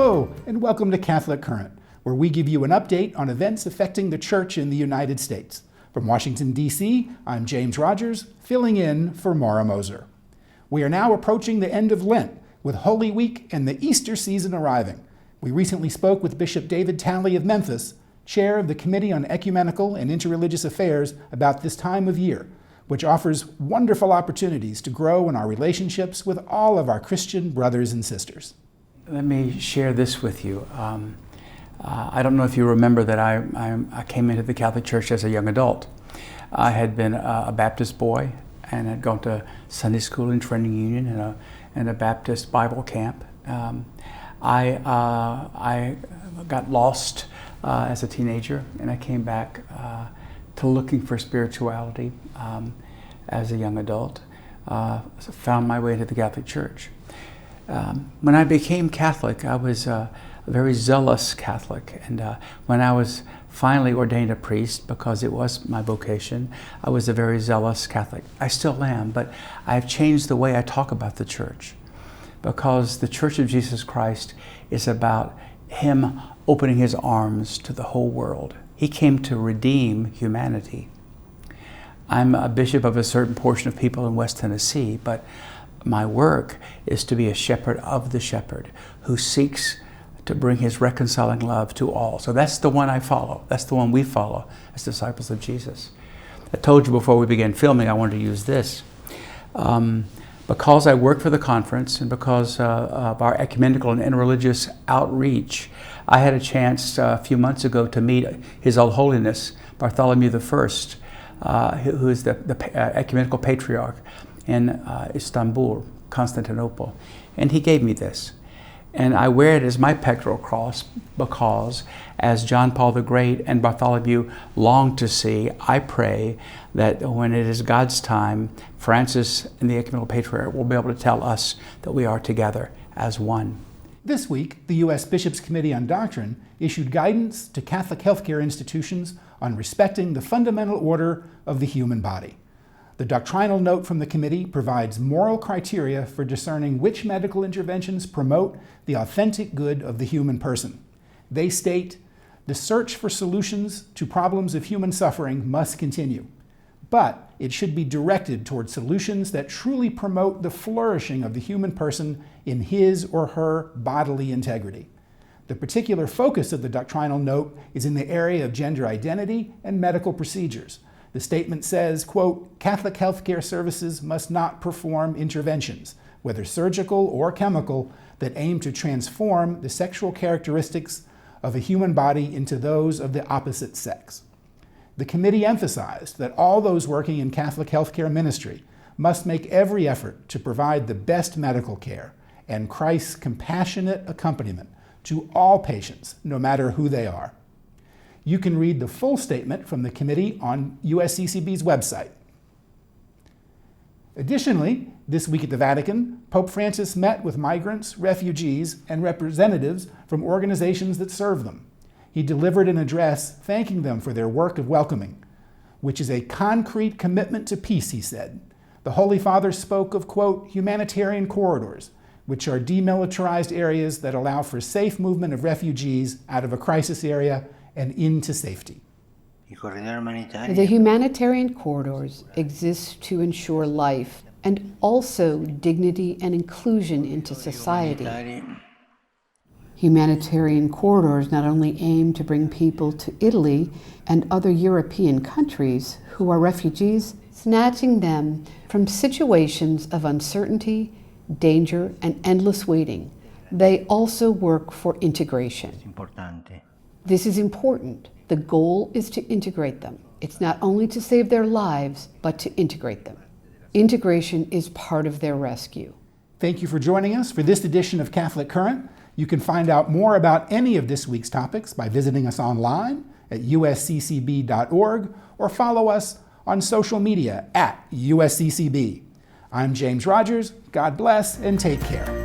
Hello, and welcome to Catholic Current, where we give you an update on events affecting the Church in the United States. From Washington, D.C., I'm James Rogers, filling in for Maura Moser. We are now approaching the end of Lent, with Holy Week and the Easter season arriving. We recently spoke with Bishop David Talley of Memphis, chair of the Committee on Ecumenical and Interreligious Affairs, about this time of year, which offers wonderful opportunities to grow in our relationships with all of our Christian brothers and sisters. Let me share this with you. I don't know if you remember that I came into the Catholic Church as a young adult. I had been a Baptist boy and had gone to Sunday school and training union and a Baptist Bible camp. I got lost as a teenager, and I came back to looking for spirituality as a young adult. Found my way into the Catholic Church. When I became Catholic, I was a very zealous Catholic, and when I was finally ordained a priest, because it was my vocation, I was a very zealous Catholic. I still am, but I've changed the way I talk about the Church, because the Church of Jesus Christ is about Him opening His arms to the whole world. He came to redeem humanity. I'm a bishop of a certain portion of people in West Tennessee, but my work is to be a shepherd of the shepherd who seeks to bring His reconciling love to all. So that's the one I follow. That's the one we follow as disciples of Jesus. I told you before we began filming I wanted to use this. Because I work for the conference and because of our ecumenical and interreligious outreach, I had a chance a few months ago to meet His Holiness, Bartholomew I, who is the ecumenical patriarch in Istanbul, Constantinople. And he gave me this. And I wear it as my pectoral cross because, as John Paul the Great and Bartholomew longed to see, I pray that when it is God's time, Francis and the Ecumenical Patriarch will be able to tell us that we are together as one. This week, the U.S. Bishops' Committee on Doctrine issued guidance to Catholic healthcare institutions on respecting the fundamental order of the human body. The Doctrinal Note from the committee provides moral criteria for discerning which medical interventions promote the authentic good of the human person. They state, the search for solutions to problems of human suffering must continue, but it should be directed toward solutions that truly promote the flourishing of the human person in his or her bodily integrity. The particular focus of the Doctrinal Note is in the area of gender identity and medical procedures. The statement says, quote, Catholic healthcare services must not perform interventions, whether surgical or chemical, that aim to transform the sexual characteristics of a human body into those of the opposite sex. The committee emphasized that all those working in Catholic healthcare ministry must make every effort to provide the best medical care and Christ's compassionate accompaniment to all patients, no matter who they are. You can read the full statement from the committee on USCCB's website. Additionally, this week at the Vatican, Pope Francis met with migrants, refugees, and representatives from organizations that serve them. He delivered an address thanking them for their work of welcoming, which is a concrete commitment to peace, he said. The Holy Father spoke of, quote, humanitarian corridors, which are demilitarized areas that allow for safe movement of refugees out of a crisis area and into safety. The humanitarian corridors exist to ensure life and also dignity and inclusion into society. Humanitarian corridors not only aim to bring people to Italy and other European countries who are refugees, snatching them from situations of uncertainty, danger, and endless waiting. They also work for integration. This is important. The goal is to integrate them. It's not only to save their lives, but to integrate them. Integration is part of their rescue. Thank you for joining us for this edition of Catholic Current. You can find out more about any of this week's topics by visiting us online at usccb.org or follow us on social media at USCCB. I'm James Rogers. God bless and take care.